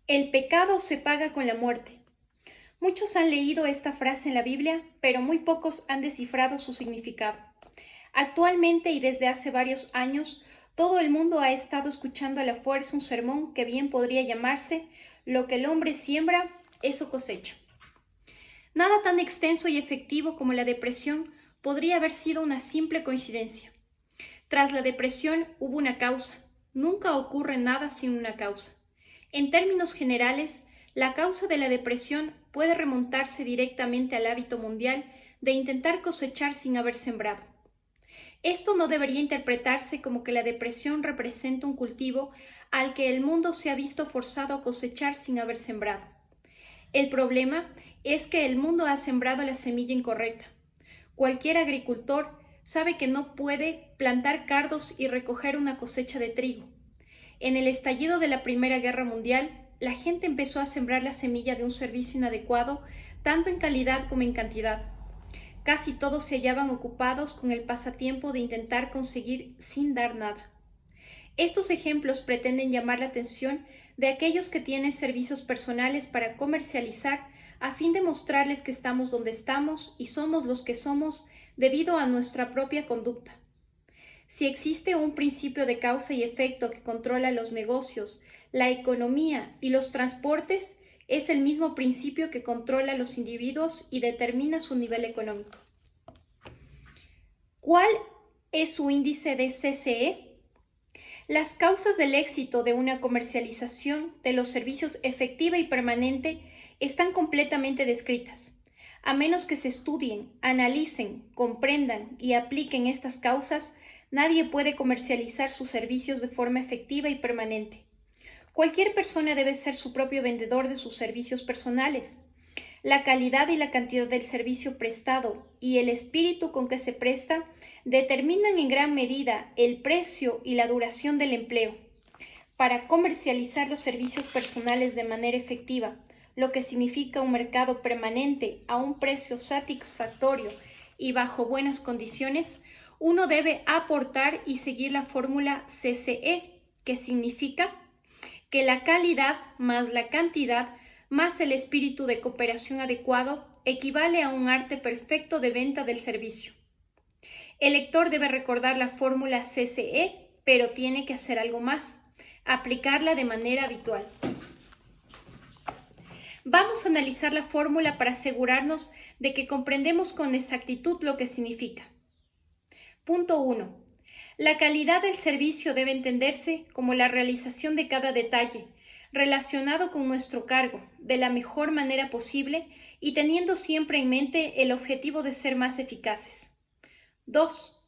El pecado se paga con la muerte. Muchos han leído esta frase en la Biblia, pero muy pocos han descifrado su significado. Actualmente y desde hace varios años, todo el mundo ha estado escuchando a la fuerza un sermón que bien podría llamarse "Lo que el hombre siembra, eso cosecha". Nada tan extenso y efectivo como la depresión podría haber sido una simple coincidencia. Tras la depresión hubo una causa. Nunca ocurre nada sin una causa. En términos generales, la causa de la depresión puede remontarse directamente al hábito mundial de intentar cosechar sin haber sembrado. Esto no debería interpretarse como que la depresión representa un cultivo al que el mundo se ha visto forzado a cosechar sin haber sembrado. El problema es que el mundo ha sembrado la semilla incorrecta. Cualquier agricultor sabe que no puede plantar cardos y recoger una cosecha de trigo. En el estallido de la Primera Guerra Mundial, la gente empezó a sembrar la semilla de un servicio inadecuado, tanto en calidad como en cantidad. Casi todos se hallaban ocupados con el pasatiempo de intentar conseguir sin dar nada. Estos ejemplos pretenden llamar la atención de aquellos que tienen servicios personales para comercializar a fin de mostrarles que estamos donde estamos y somos los que somos debido a nuestra propia conducta. Si existe un principio de causa y efecto que controla los negocios, la economía y los transportes, es el mismo principio que controla a los individuos y determina su nivel económico. ¿Cuál es su índice de CCE? Las causas del éxito de una comercialización de los servicios efectiva y permanente están completamente descritas. A menos que se estudien, analicen, comprendan y apliquen estas causas, nadie puede comercializar sus servicios de forma efectiva y permanente. Cualquier persona debe ser su propio vendedor de sus servicios personales. La calidad y la cantidad del servicio prestado y el espíritu con que se presta determinan en gran medida el precio y la duración del empleo. Para comercializar los servicios personales de manera efectiva, lo que significa un mercado permanente a un precio satisfactorio y bajo buenas condiciones, uno debe aportar y seguir la fórmula CCE, que significa que la calidad más la cantidad más el espíritu de cooperación adecuado equivale a un arte perfecto de venta del servicio. El lector debe recordar la fórmula CCE, pero tiene que hacer algo más, aplicarla de manera habitual. Vamos a analizar la fórmula para asegurarnos de que comprendemos con exactitud lo que significa. Punto 1. La calidad del servicio debe entenderse como la realización de cada detalle relacionado con nuestro cargo de la mejor manera posible y teniendo siempre en mente el objetivo de ser más eficaces. 2.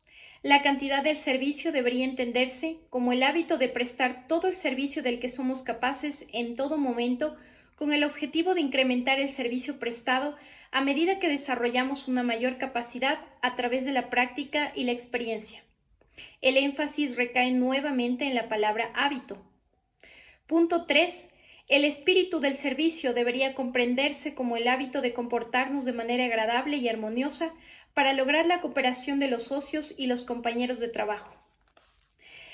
La cantidad del servicio debería entenderse como el hábito de prestar todo el servicio del que somos capaces en todo momento con el objetivo de incrementar el servicio prestado a medida que desarrollamos una mayor capacidad a través de la práctica y la experiencia. El énfasis recae nuevamente en la palabra hábito. Punto 3. El espíritu del servicio debería comprenderse como el hábito de comportarnos de manera agradable y armoniosa para lograr la cooperación de los socios y los compañeros de trabajo.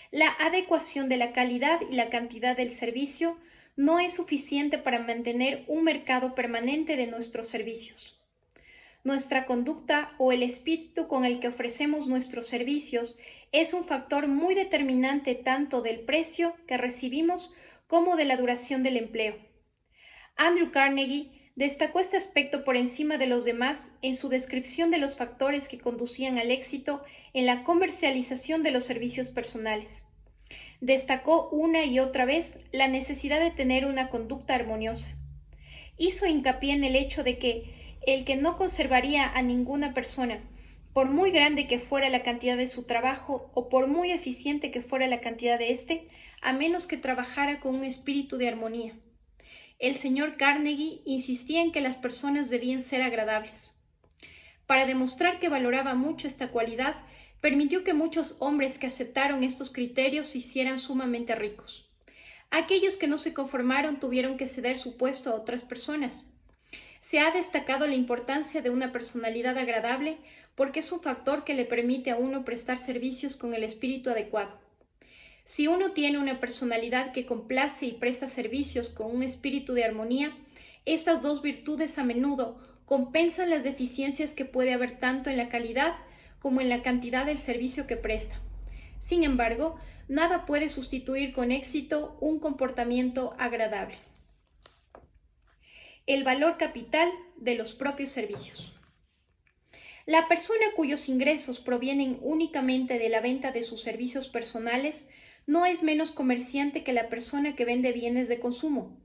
La adecuación de la calidad y la cantidad del servicio no es suficiente para mantener un mercado permanente de nuestros servicios. Nuestra conducta o el espíritu con el que ofrecemos nuestros servicios es un factor muy determinante tanto del precio que recibimos como de la duración del empleo. Andrew Carnegie destacó este aspecto por encima de los demás en su descripción de los factores que conducían al éxito en la comercialización de los servicios personales. Destacó una y otra vez la necesidad de tener una conducta armoniosa. Hizo hincapié en el hecho de que el que no conservaría a ninguna persona, por muy grande que fuera la cantidad de su trabajo o por muy eficiente que fuera la cantidad de éste, a menos que trabajara con un espíritu de armonía. El señor Carnegie insistía en que las personas debían ser agradables. Para demostrar que valoraba mucho esta cualidad, permitió que muchos hombres que aceptaron estos criterios se hicieran sumamente ricos. Aquellos que no se conformaron tuvieron que ceder su puesto a otras personas. Se ha destacado la importancia de una personalidad agradable porque es un factor que le permite a uno prestar servicios con el espíritu adecuado. Si uno tiene una personalidad que complace y presta servicios con un espíritu de armonía, estas dos virtudes a menudo compensan las deficiencias que puede haber tanto en la calidad como en la cantidad del servicio que presta. Sin embargo, nada puede sustituir con éxito un comportamiento agradable. El valor capital de los propios servicios. La persona cuyos ingresos provienen únicamente de la venta de sus servicios personales no es menos comerciante que la persona que vende bienes de consumo.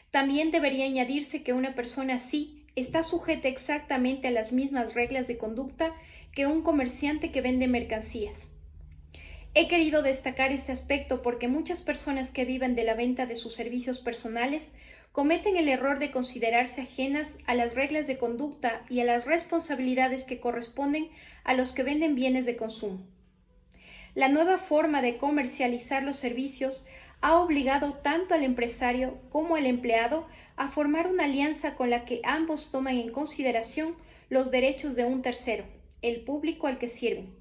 También debería añadirse que una persona así está sujeta exactamente a las mismas reglas de conducta que un comerciante que vende mercancías. He querido destacar este aspecto porque muchas personas que viven de la venta de sus servicios personales cometen el error de considerarse ajenas a las reglas de conducta y a las responsabilidades que corresponden a los que venden bienes de consumo. La nueva forma de comercializar los servicios ha obligado tanto al empresario como al empleado a formar una alianza con la que ambos toman en consideración los derechos de un tercero, el público al que sirven.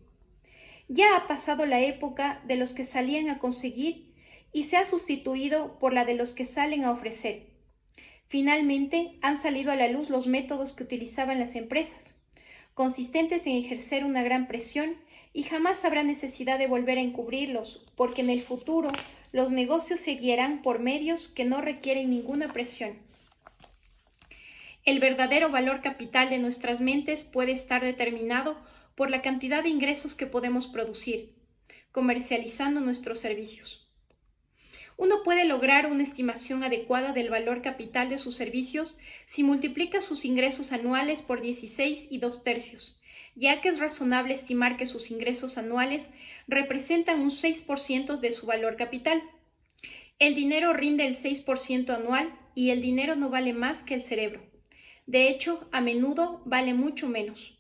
Ya ha pasado la época de los que salían a conseguir y se ha sustituido por la de los que salen a ofrecer. Finalmente, han salido a la luz los métodos que utilizaban las empresas, consistentes en ejercer una gran presión, y jamás habrá necesidad de volver a encubrirlos, porque en el futuro los negocios se guiarán por medios que no requieren ninguna presión. El verdadero valor capital de nuestras mentes puede estar determinado por la cantidad de ingresos que podemos producir, comercializando nuestros servicios. Uno puede lograr una estimación adecuada del valor capital de sus servicios si multiplica sus ingresos anuales por 16 y 2/3, ya que es razonable estimar que sus ingresos anuales representan un 6% de su valor capital. El dinero rinde el 6% anual y el dinero no vale más que el cerebro. De hecho, a menudo vale mucho menos.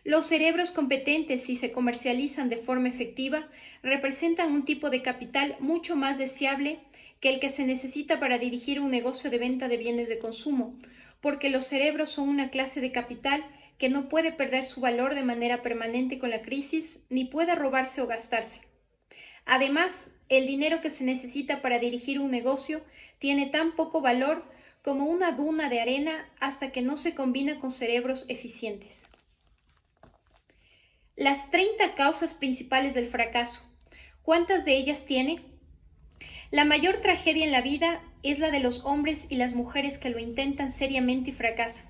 Los cerebros competentes, si se comercializan de forma efectiva, representan un tipo de capital mucho más deseable que el que se necesita para dirigir un negocio de venta de bienes de consumo, porque los cerebros son una clase de capital que no puede perder su valor de manera permanente con la crisis, ni puede robarse o gastarse. Además, el dinero que se necesita para dirigir un negocio tiene tan poco valor como una duna de arena hasta que no se combina con cerebros eficientes. Las 30 causas principales del fracaso. ¿Cuántas de ellas tiene? La mayor tragedia en la vida es la de los hombres y las mujeres que lo intentan seriamente y fracasan.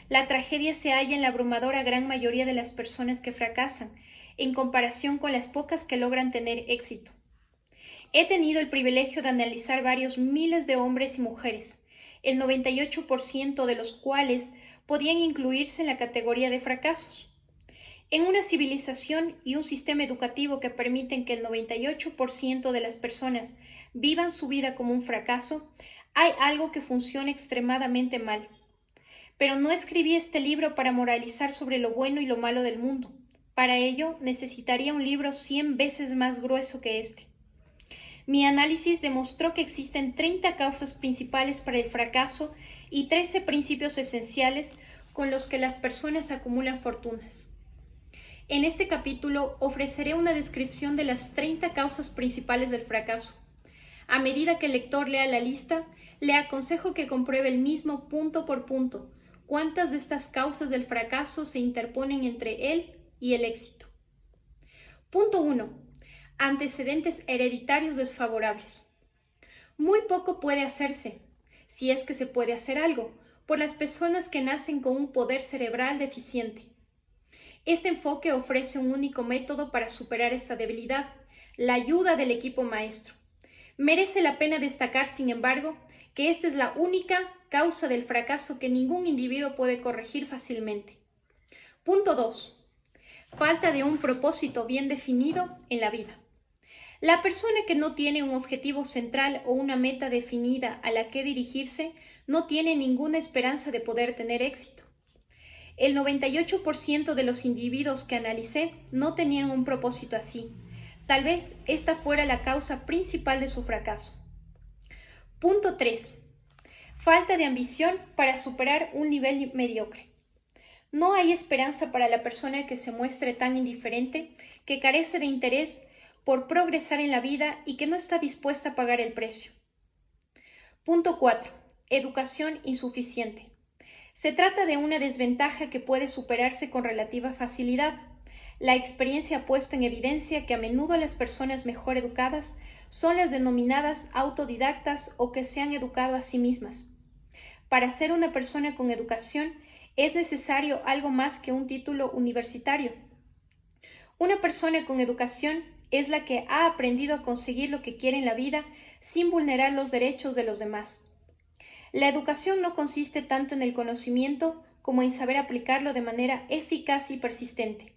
La tragedia se halla en la abrumadora gran mayoría de las personas que fracasan, en comparación con las pocas que logran tener éxito. He tenido el privilegio de analizar varios miles de hombres y mujeres, el 98% de los cuales podían incluirse en la categoría de fracasos. En una civilización y un sistema educativo que permiten que el 98% de las personas vivan su vida como un fracaso, hay algo que funciona extremadamente mal. Pero no escribí este libro para moralizar sobre lo bueno y lo malo del mundo. Para ello, necesitaría un libro 100 veces más grueso que este. Mi análisis demostró que existen 30 causas principales para el fracaso y 13 principios esenciales con los que las personas acumulan fortunas. En este capítulo ofreceré una descripción de las 30 causas principales del fracaso. A medida que el lector lea la lista, le aconsejo que compruebe el mismo punto por punto cuántas de estas causas del fracaso se interponen entre él y el éxito. Punto 1. Antecedentes hereditarios desfavorables. Muy poco puede hacerse, si es que se puede hacer algo, por las personas que nacen con un poder cerebral deficiente. Este enfoque ofrece un único método para superar esta debilidad: la ayuda del equipo maestro. Merece la pena destacar, sin embargo, que esta es la única causa del fracaso que ningún individuo puede corregir fácilmente. Punto 2. Falta de un propósito bien definido en la vida. La persona que no tiene un objetivo central o una meta definida a la que dirigirse no tiene ninguna esperanza de poder tener éxito. El 98% de los individuos que analicé no tenían un propósito así. Tal vez esta fuera la causa principal de su fracaso. Punto 3. Falta de ambición para superar un nivel mediocre. No hay esperanza para la persona que se muestre tan indiferente, que carece de interés por progresar en la vida y que no está dispuesta a pagar el precio. Punto 4. Educación insuficiente. Se trata de una desventaja que puede superarse con relativa facilidad. La experiencia ha puesto en evidencia que a menudo las personas mejor educadas son las denominadas autodidactas o que se han educado a sí mismas. Para ser una persona con educación es necesario algo más que un título universitario. Una persona con educación es la que ha aprendido a conseguir lo que quiere en la vida sin vulnerar los derechos de los demás. La educación no consiste tanto en el conocimiento como en saber aplicarlo de manera eficaz y persistente.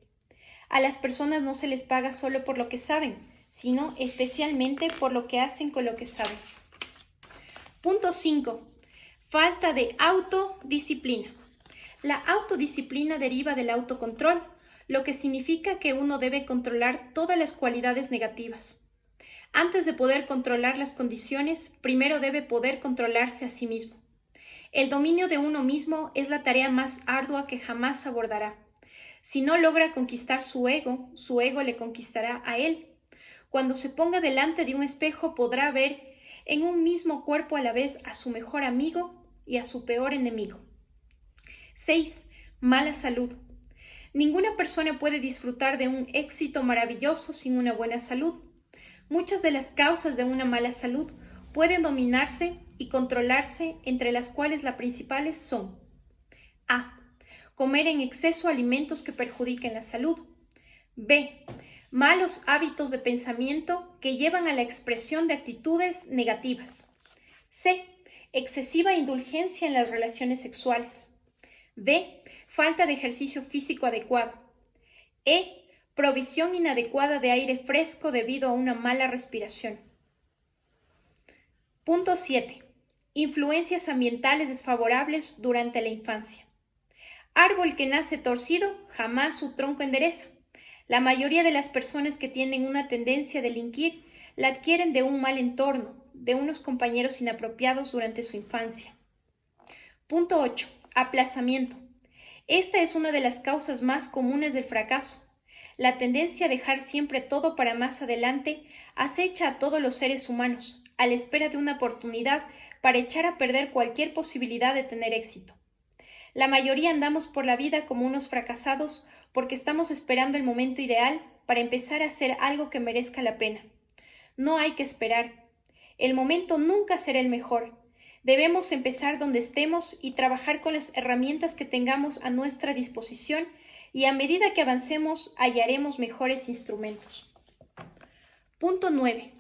A las personas no se les paga solo por lo que saben, sino especialmente por lo que hacen con lo que saben. Punto 5. Falta de autodisciplina. La autodisciplina deriva del autocontrol, lo que significa que uno debe controlar todas las cualidades negativas. Antes de poder controlar las condiciones, primero debe poder controlarse a sí mismo. El dominio de uno mismo es la tarea más ardua que jamás abordará. Si no logra conquistar su ego le conquistará a él. Cuando se ponga delante de un espejo podrá ver en un mismo cuerpo a la vez a su mejor amigo y a su peor enemigo. 6. Mala salud. Ninguna persona puede disfrutar de un éxito maravilloso sin una buena salud. Muchas de las causas de una mala salud pueden dominarse y controlarse, entre las cuales las principales son: A. Comer en exceso alimentos que perjudiquen la salud. B. Malos hábitos de pensamiento que llevan a la expresión de actitudes negativas. C. Excesiva indulgencia en las relaciones sexuales. D. Falta de ejercicio físico adecuado. E. Provisión inadecuada de aire fresco debido a una mala respiración. Punto 7. Influencias ambientales desfavorables durante la infancia. Árbol que nace torcido, jamás su tronco endereza. La mayoría de las personas que tienen una tendencia a delinquir la adquieren de un mal entorno, de unos compañeros inapropiados durante su infancia. Punto 8. Aplazamiento. Esta es una de las causas más comunes del fracaso. La tendencia a dejar siempre todo para más adelante acecha a todos los seres humanos, a la espera de una oportunidad para echar a perder cualquier posibilidad de tener éxito. La mayoría andamos por la vida como unos fracasados porque estamos esperando el momento ideal para empezar a hacer algo que merezca la pena. No hay que esperar. El momento nunca será el mejor. Debemos empezar donde estemos y trabajar con las herramientas que tengamos a nuestra disposición, y a medida que avancemos hallaremos mejores instrumentos. Punto 9.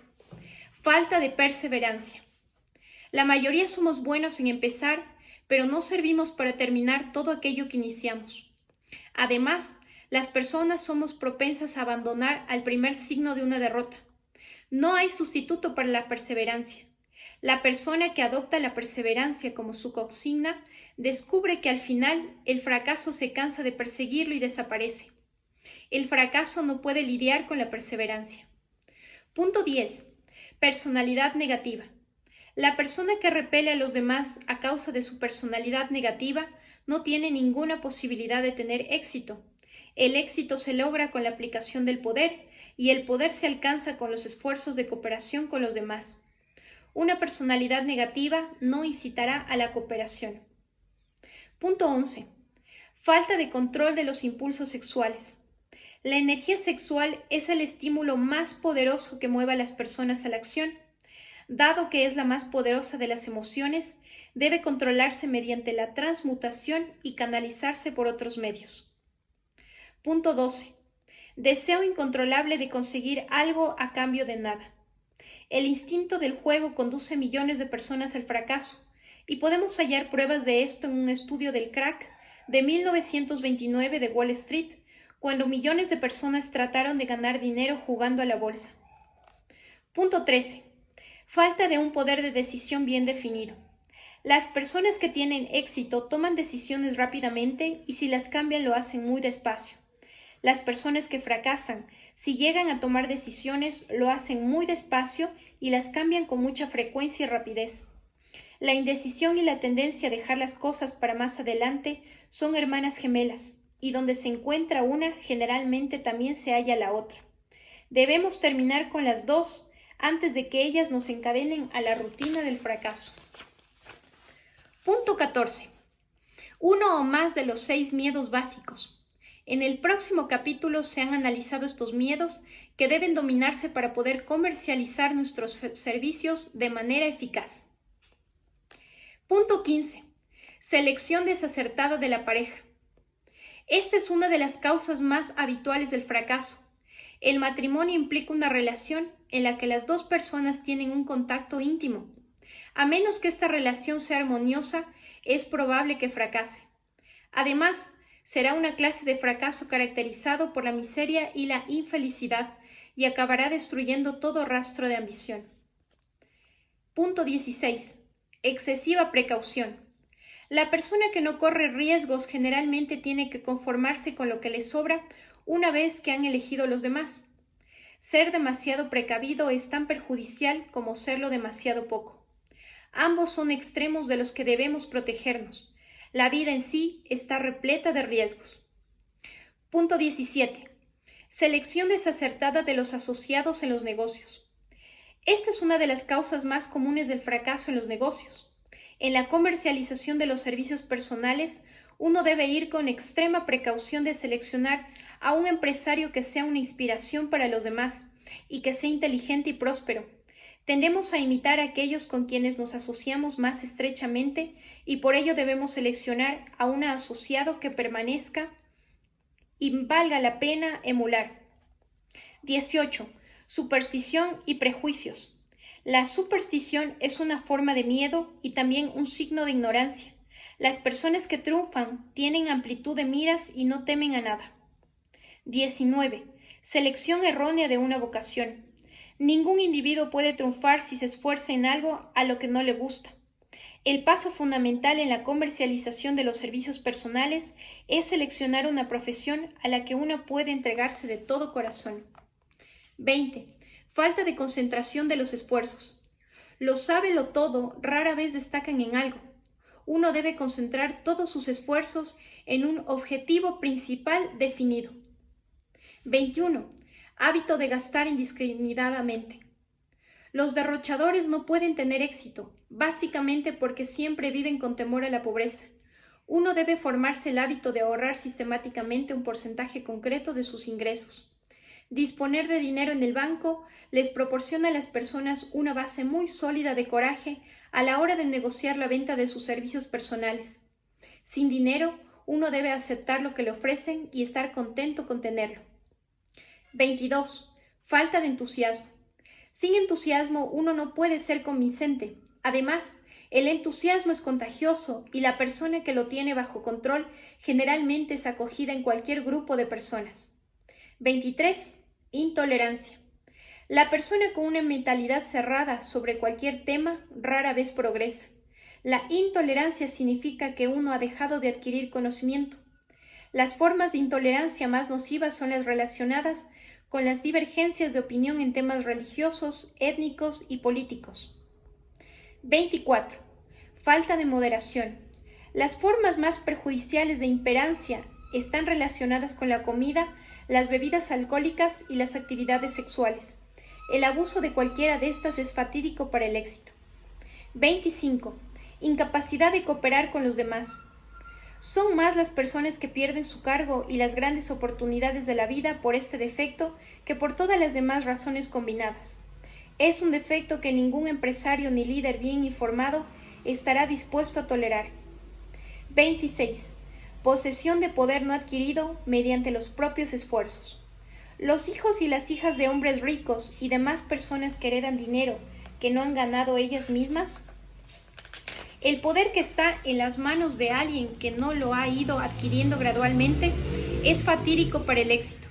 Falta de perseverancia. La mayoría somos buenos en empezar, pero no servimos para terminar todo aquello que iniciamos. Además, las personas somos propensas a abandonar al primer signo de una derrota. No hay sustituto para la perseverancia. La persona que adopta la perseverancia como su consigna descubre que al final el fracaso se cansa de perseguirlo y desaparece. El fracaso no puede lidiar con la perseverancia. Punto 10. Personalidad negativa. La persona que repele a los demás a causa de su personalidad negativa no tiene ninguna posibilidad de tener éxito. El éxito se logra con la aplicación del poder, y el poder se alcanza con los esfuerzos de cooperación con los demás. Una personalidad negativa no incitará a la cooperación. Punto 11. Falta de control de los impulsos sexuales. La energía sexual es el estímulo más poderoso que mueve a las personas a la acción. Dado que es la más poderosa de las emociones, debe controlarse mediante la transmutación y canalizarse por otros medios. Punto 12. Deseo incontrolable de conseguir algo a cambio de nada. El instinto del juego conduce a millones de personas al fracaso, y podemos hallar pruebas de esto en un estudio del crack de 1929 de Wall Street, cuando millones de personas trataron de ganar dinero jugando a la bolsa. Punto 13. Falta de un poder de decisión bien definido. Las personas que tienen éxito toman decisiones rápidamente, y si las cambian lo hacen muy despacio. Las personas que fracasan, si llegan a tomar decisiones, lo hacen muy despacio y las cambian con mucha frecuencia y rapidez. La indecisión y la tendencia a dejar las cosas para más adelante son hermanas gemelas, y donde se encuentra una, generalmente también se halla la otra. Debemos terminar con las dos antes de que ellas nos encadenen a la rutina del fracaso. Punto 14. Uno o más de los 6 miedos básicos. En el próximo capítulo se han analizado estos miedos que deben dominarse para poder comercializar nuestros servicios de manera eficaz. Punto 15. Selección desacertada de la pareja. Esta es una de las causas más habituales del fracaso. El matrimonio implica una relación en la que las dos personas tienen un contacto íntimo. A menos que esta relación sea armoniosa, es probable que fracase. Además, será una clase de fracaso caracterizado por la miseria y la infelicidad y acabará destruyendo todo rastro de ambición. Punto 16. Excesiva precaución. La persona que no corre riesgos generalmente tiene que conformarse con lo que le sobra una vez que han elegido los demás. Ser demasiado precavido es tan perjudicial como serlo demasiado poco. Ambos son extremos de los que debemos protegernos. La vida en sí está repleta de riesgos. Punto 17. Selección desacertada de los asociados en los negocios. Esta es una de las causas más comunes del fracaso en los negocios. En la comercialización de los servicios personales, uno debe ir con extrema precaución de seleccionar a un empresario que sea una inspiración para los demás y que sea inteligente y próspero. Tendemos a imitar a aquellos con quienes nos asociamos más estrechamente y por ello debemos seleccionar a un asociado que permanezca y valga la pena emular. 18. Superstición y prejuicios. La superstición es una forma de miedo y también un signo de ignorancia. Las personas que triunfan tienen amplitud de miras y no temen a nada. 19. Selección errónea de una vocación. Ningún individuo puede triunfar si se esfuerza en algo a lo que no le gusta. El paso fundamental en la comercialización de los servicios personales es seleccionar una profesión a la que uno puede entregarse de todo corazón. 20. Falta de concentración de los esfuerzos. Los sábelo-todo rara vez destacan en algo. Uno debe concentrar todos sus esfuerzos en un objetivo principal definido. 21. Hábito de gastar indiscriminadamente. Los derrochadores no pueden tener éxito, básicamente porque siempre viven con temor a la pobreza. Uno debe formarse el hábito de ahorrar sistemáticamente un porcentaje concreto de sus ingresos. Disponer de dinero en el banco les proporciona a las personas una base muy sólida de coraje a la hora de negociar la venta de sus servicios personales. Sin dinero, uno debe aceptar lo que le ofrecen y estar contento con tenerlo. 22. Falta de entusiasmo. Sin entusiasmo uno no puede ser convincente. Además, el entusiasmo es contagioso y la persona que lo tiene bajo control generalmente es acogida en cualquier grupo de personas. 23. Intolerancia. La persona con una mentalidad cerrada sobre cualquier tema rara vez progresa. La intolerancia significa que uno ha dejado de adquirir conocimiento. Las formas de intolerancia más nocivas son las relacionadas con las divergencias de opinión en temas religiosos, étnicos y políticos. 24. Falta de moderación. Las formas más perjudiciales de imperancia están relacionadas con la comida, las bebidas alcohólicas y las actividades sexuales. El abuso de cualquiera de estas es fatídico para el éxito. 25. Incapacidad de cooperar con los demás. Son más las personas que pierden su cargo y las grandes oportunidades de la vida por este defecto que por todas las demás razones combinadas. Es un defecto que ningún empresario ni líder bien informado estará dispuesto a tolerar. 26. Posesión de poder no adquirido mediante los propios esfuerzos. Los hijos y las hijas de hombres ricos y demás personas que heredan dinero que no han ganado ellas mismas. El poder que está en las manos de alguien que no lo ha ido adquiriendo gradualmente es fatídico para el éxito.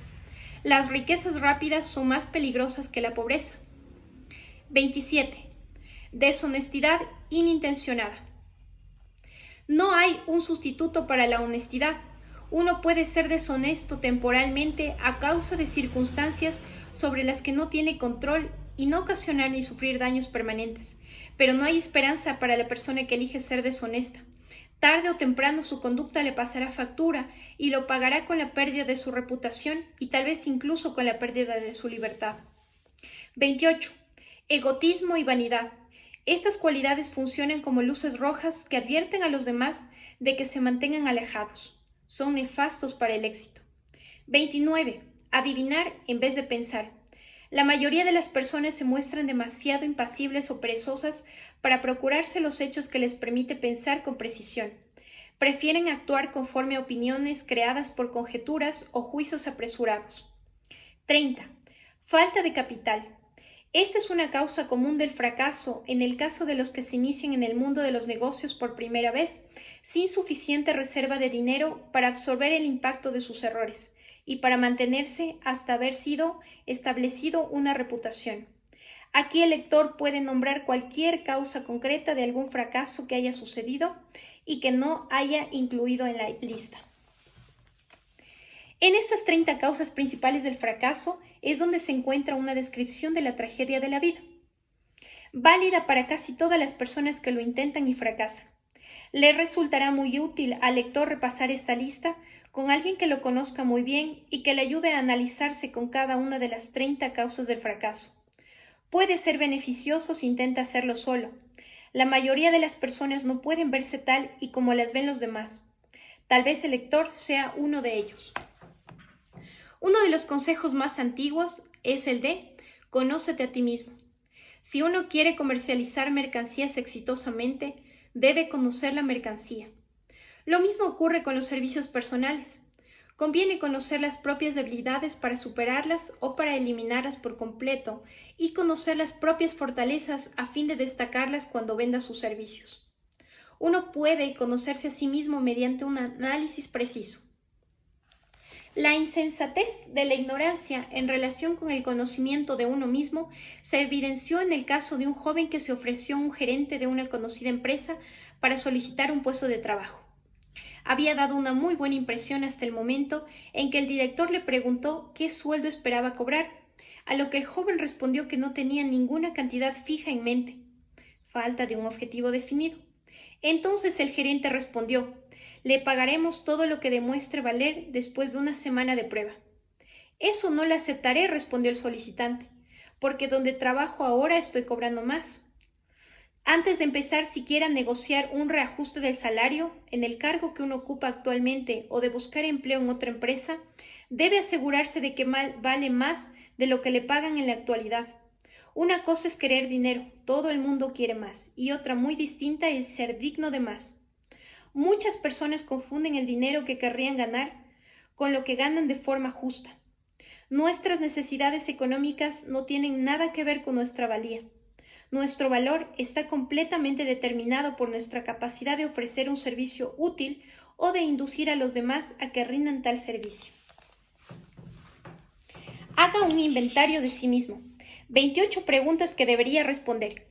Las riquezas rápidas son más peligrosas que la pobreza. 27. Deshonestidad inintencionada. No hay un sustituto para la honestidad. Uno puede ser deshonesto temporalmente a causa de circunstancias sobre las que no tiene control y no ocasionar ni sufrir daños permanentes. Pero no hay esperanza para la persona que elige ser deshonesta. Tarde o temprano su conducta le pasará factura y lo pagará con la pérdida de su reputación y tal vez incluso con la pérdida de su libertad. 28. Egotismo y vanidad. Estas cualidades funcionan como luces rojas que advierten a los demás de que se mantengan alejados. Son nefastos para el éxito. 29. Adivinar en vez de pensar. La mayoría de las personas se muestran demasiado impasibles o perezosas para procurarse los hechos que les permite pensar con precisión. Prefieren actuar conforme a opiniones creadas por conjeturas o juicios apresurados. 30. Falta de capital. Esta es una causa común del fracaso en el caso de los que se inician en el mundo de los negocios por primera vez, sin suficiente reserva de dinero para absorber el impacto de sus errores y para mantenerse hasta haber sido establecido una reputación. Aquí el lector puede nombrar cualquier causa concreta de algún fracaso que haya sucedido y que no haya incluido en la lista. En estas 30 causas principales del fracaso es donde se encuentra una descripción de la tragedia de la vida, válida para casi todas las personas que lo intentan y fracasan. Le resultará muy útil al lector repasar esta lista con alguien que lo conozca muy bien y que le ayude a analizarse con cada una de las 30 causas del fracaso. Puede ser beneficioso si intenta hacerlo solo. La mayoría de las personas no pueden verse tal y como las ven los demás. Tal vez el lector sea uno de ellos. Uno de los consejos más antiguos es el de conócete a ti mismo. Si uno quiere comercializar mercancías exitosamente, debe conocer la mercancía. Lo mismo ocurre con los servicios personales. Conviene conocer las propias debilidades para superarlas o para eliminarlas por completo y conocer las propias fortalezas a fin de destacarlas cuando venda sus servicios. Uno puede conocerse a sí mismo mediante un análisis preciso. La insensatez de la ignorancia en relación con el conocimiento de uno mismo se evidenció en el caso de un joven que se ofreció a un gerente de una conocida empresa para solicitar un puesto de trabajo. Había dado una muy buena impresión hasta el momento en que el director le preguntó qué sueldo esperaba cobrar, a lo que el joven respondió que no tenía ninguna cantidad fija en mente. Falta de un objetivo definido. Entonces el gerente respondió: le pagaremos todo lo que demuestre valer después de una semana de prueba. Eso no lo aceptaré, respondió el solicitante, porque donde trabajo ahora estoy cobrando más. Antes de empezar siquiera a negociar un reajuste del salario en el cargo que uno ocupa actualmente o de buscar empleo en otra empresa, debe asegurarse de que vale más de lo que le pagan en la actualidad. Una cosa es querer dinero, todo el mundo quiere más, y otra muy distinta es ser digno de más. Muchas personas confunden el dinero que querrían ganar con lo que ganan de forma justa. Nuestras necesidades económicas no tienen nada que ver con nuestra valía. Nuestro valor está completamente determinado por nuestra capacidad de ofrecer un servicio útil o de inducir a los demás a que rindan tal servicio. Haga un inventario de sí mismo. 28 preguntas que debería responder.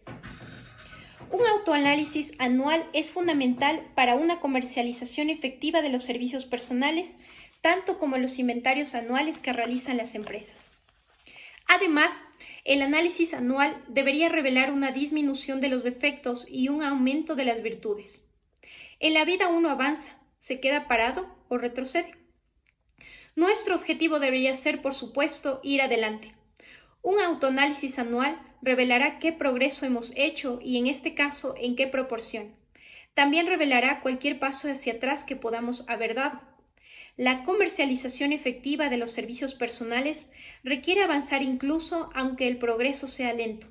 Un autoanálisis anual es fundamental para una comercialización efectiva de los servicios personales, tanto como los inventarios anuales que realizan las empresas. Además, el análisis anual debería revelar una disminución de los defectos y un aumento de las virtudes. En la vida uno avanza, se queda parado o retrocede. Nuestro objetivo debería ser, por supuesto, ir adelante. Un autoanálisis anual revelará qué progreso hemos hecho y, en este caso, en qué proporción. También revelará cualquier paso hacia atrás que podamos haber dado. La comercialización efectiva de los servicios personales requiere avanzar incluso aunque el progreso sea lento.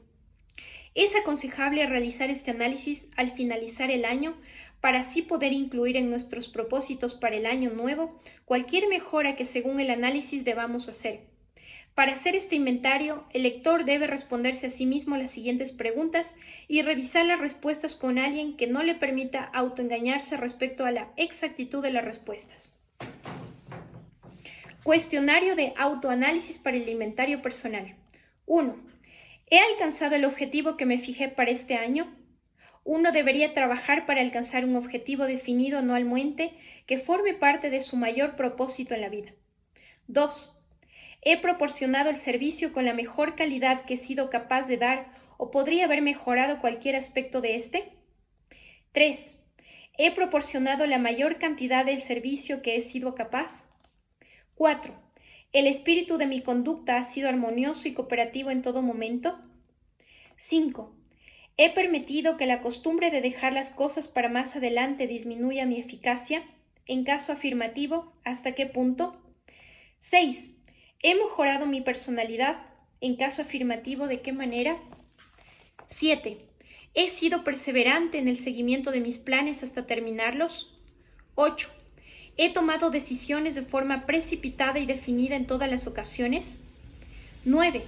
Es aconsejable realizar este análisis al finalizar el año para así poder incluir en nuestros propósitos para el año nuevo cualquier mejora que según el análisis debamos hacer. Para hacer este inventario, el lector debe responderse a sí mismo las siguientes preguntas y revisar las respuestas con alguien que no le permita autoengañarse respecto a la exactitud de las respuestas. Cuestionario de autoanálisis para el inventario personal. 1. ¿He alcanzado el objetivo que me fijé para este año? Uno debería trabajar para alcanzar un objetivo definido anualmente que forme parte de su mayor propósito en la vida. 2. ¿He proporcionado el servicio con la mejor calidad que he sido capaz de dar o podría haber mejorado cualquier aspecto de este? 3. ¿He proporcionado la mayor cantidad del servicio que he sido capaz? 4. ¿El espíritu de mi conducta ha sido armonioso y cooperativo en todo momento? 5. ¿He permitido que la costumbre de dejar las cosas para más adelante disminuya mi eficacia? En caso afirmativo, ¿hasta qué punto? 6. ¿He mejorado mi personalidad? En caso afirmativo, ¿de qué manera? 7. ¿He sido perseverante en el seguimiento de mis planes hasta terminarlos? 8. ¿He tomado decisiones de forma precipitada y definida en todas las ocasiones? 9.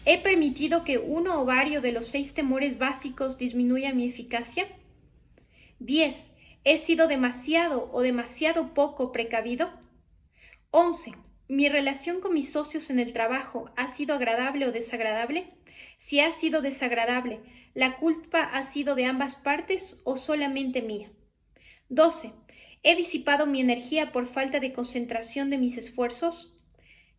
¿He permitido que uno o varios de los 6 temores básicos disminuya mi eficacia? 10. ¿He sido demasiado o demasiado poco precavido? 11. ¿Mi relación con mis socios en el trabajo ha sido agradable o desagradable? Si ha sido desagradable, ¿la culpa ha sido de ambas partes o solamente mía? 12. ¿He disipado mi energía por falta de concentración de mis esfuerzos?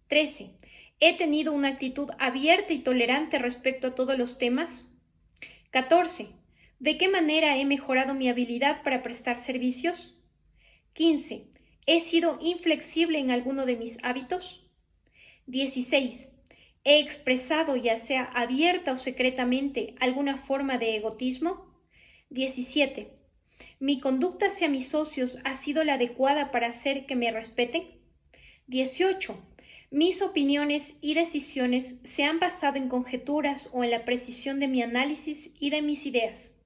13. ¿He tenido una actitud abierta y tolerante respecto a todos los temas? 14. ¿De qué manera he mejorado mi habilidad para prestar servicios? 15. ¿He sido inflexible en alguno de mis hábitos? 16. ¿He expresado, ya sea abierta o secretamente, alguna forma de egoísmo? 17. ¿Mi conducta hacia mis socios ha sido la adecuada para hacer que me respeten? 18. ¿Mis opiniones y decisiones se han basado en conjeturas o en la precisión de mi análisis y de mis ideas?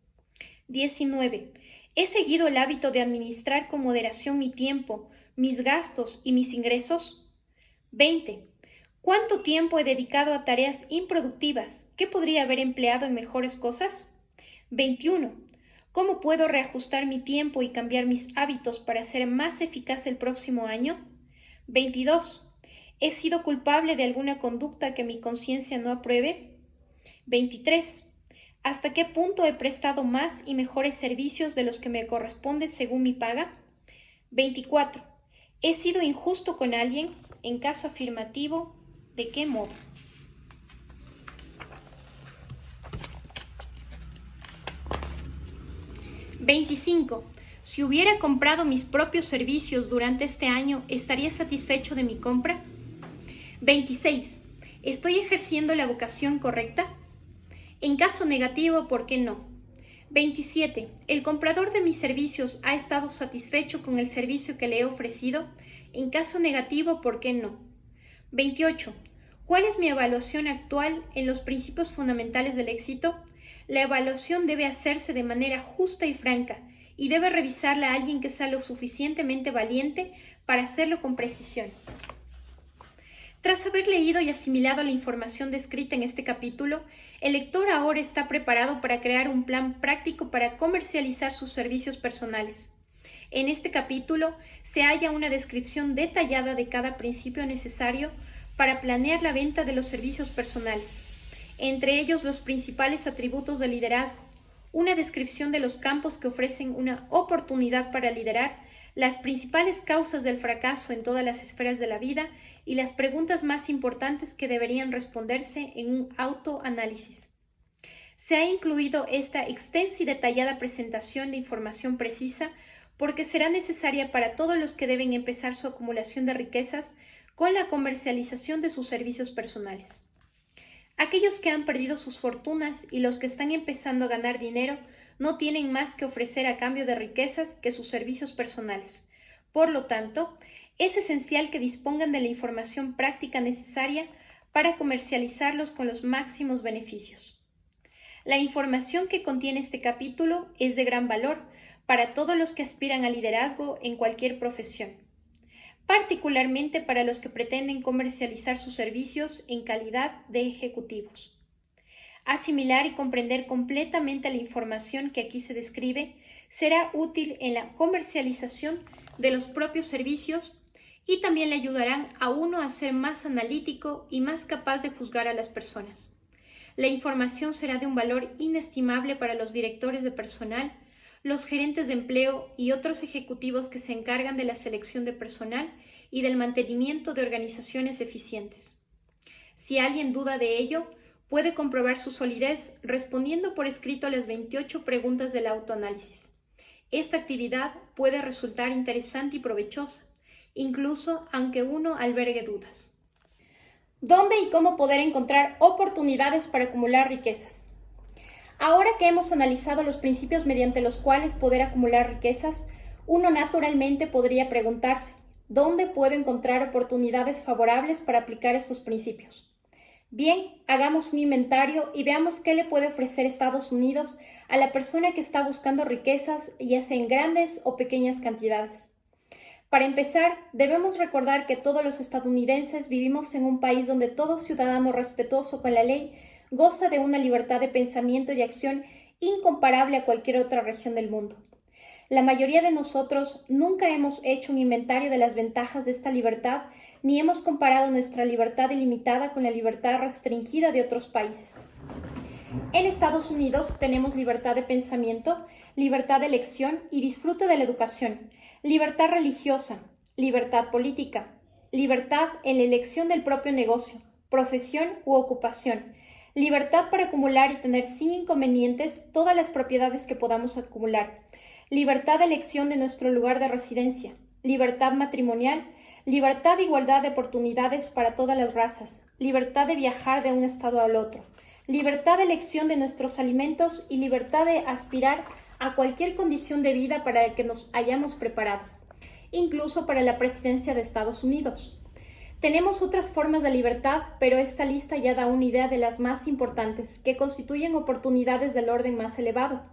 19. ¿He seguido el hábito de administrar con moderación mi tiempo, mis gastos y mis ingresos? 20. ¿Cuánto tiempo he dedicado a tareas improductivas que podría haber empleado en mejores cosas? 21. ¿Cómo puedo reajustar mi tiempo y cambiar mis hábitos para ser más eficaz el próximo año? 22. ¿He sido culpable de alguna conducta que mi conciencia no apruebe? 23. ¿Hasta qué punto he prestado más y mejores servicios de los que me corresponden según mi paga? 24. ¿He sido injusto con alguien? En caso afirmativo, ¿de qué modo? «25. Si hubiera comprado mis propios servicios durante este año, ¿estaría satisfecho de mi compra? 26. ¿Estoy ejerciendo la vocación correcta? En caso negativo, ¿por qué no? 27. ¿El comprador de mis servicios ha estado satisfecho con el servicio que le he ofrecido? En caso negativo, ¿por qué no? 28. ¿Cuál es mi evaluación actual en los principios fundamentales del éxito? La evaluación debe hacerse de manera justa y franca y debe revisarla a alguien que sea lo suficientemente valiente para hacerlo con precisión. Tras haber leído y asimilado la información descrita en este capítulo, el lector ahora está preparado para crear un plan práctico para comercializar sus servicios personales. En este capítulo se halla una descripción detallada de cada principio necesario para planear la venta de los servicios personales, entre ellos los principales atributos del liderazgo, una descripción de los campos que ofrecen una oportunidad para liderar, las principales causas del fracaso en todas las esferas de la vida y las preguntas más importantes que deberían responderse en un autoanálisis. Se ha incluido esta extensa y detallada presentación de información precisa porque será necesaria para todos los que deben empezar su acumulación de riquezas con la comercialización de sus servicios personales. Aquellos que han perdido sus fortunas y los que están empezando a ganar dinero no tienen más que ofrecer a cambio de riquezas que sus servicios personales. Por lo tanto, es esencial que dispongan de la información práctica necesaria para comercializarlos con los máximos beneficios. La información que contiene este capítulo es de gran valor para todos los que aspiran al liderazgo en cualquier profesión, particularmente para los que pretenden comercializar sus servicios en calidad de ejecutivos. Asimilar y comprender completamente la información que aquí se describe será útil en la comercialización de los propios servicios y también le ayudarán a uno a ser más analítico y más capaz de juzgar a las personas. La información será de un valor inestimable para los directores de personal, los gerentes de empleo y otros ejecutivos que se encargan de la selección de personal y del mantenimiento de organizaciones eficientes. Si alguien duda de ello, puede comprobar su solidez respondiendo por escrito a las 28 preguntas del autoanálisis. esta actividad puede resultar interesante y provechosa, incluso aunque uno albergue dudas. ¿Dónde y cómo poder encontrar oportunidades para acumular riquezas? Ahora que hemos analizado los principios mediante los cuales poder acumular riquezas, uno naturalmente podría preguntarse, ¿dónde puedo encontrar oportunidades favorables para aplicar estos principios? Bien, hagamos un inventario y veamos qué le puede ofrecer Estados Unidos a la persona que está buscando riquezas, ya sea en grandes o pequeñas cantidades. Para empezar, debemos recordar que todos los estadounidenses vivimos en un país donde todo ciudadano respetuoso con la ley goza de una libertad de pensamiento y acción incomparable a cualquier otra región del mundo. La mayoría de nosotros nunca hemos hecho un inventario de las ventajas de esta libertad, ni hemos comparado nuestra libertad ilimitada con la libertad restringida de otros países. En Estados Unidos tenemos libertad de pensamiento, libertad de elección y disfrute de la educación, libertad religiosa, libertad política, libertad en la elección del propio negocio, profesión u ocupación, libertad para acumular y tener sin inconvenientes todas las propiedades que podamos acumular, libertad de elección de nuestro lugar de residencia, libertad matrimonial, libertad de igualdad de oportunidades para todas las razas, libertad de viajar de un estado al otro, libertad de elección de nuestros alimentos y libertad de aspirar a cualquier condición de vida para la que nos hayamos preparado, incluso para la presidencia de Estados Unidos. Tenemos otras formas de libertad, pero esta lista ya da una idea de las más importantes, que constituyen oportunidades del orden más elevado.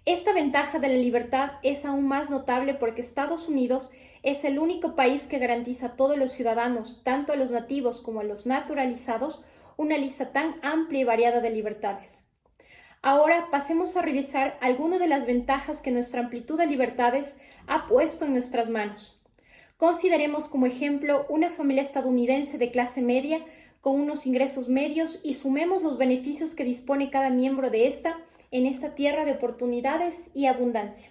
Esta ventaja de la libertad es aún más notable porque Estados Unidos es el único país que garantiza a todos los ciudadanos, tanto a los nativos como a los naturalizados, una lista tan amplia y variada de libertades. Ahora pasemos a revisar algunas de las ventajas que nuestra amplitud de libertades ha puesto en nuestras manos. Consideremos como ejemplo una familia estadounidense de clase media con unos ingresos medios y sumemos los beneficios que dispone cada miembro de esta en esta tierra de oportunidades y abundancia.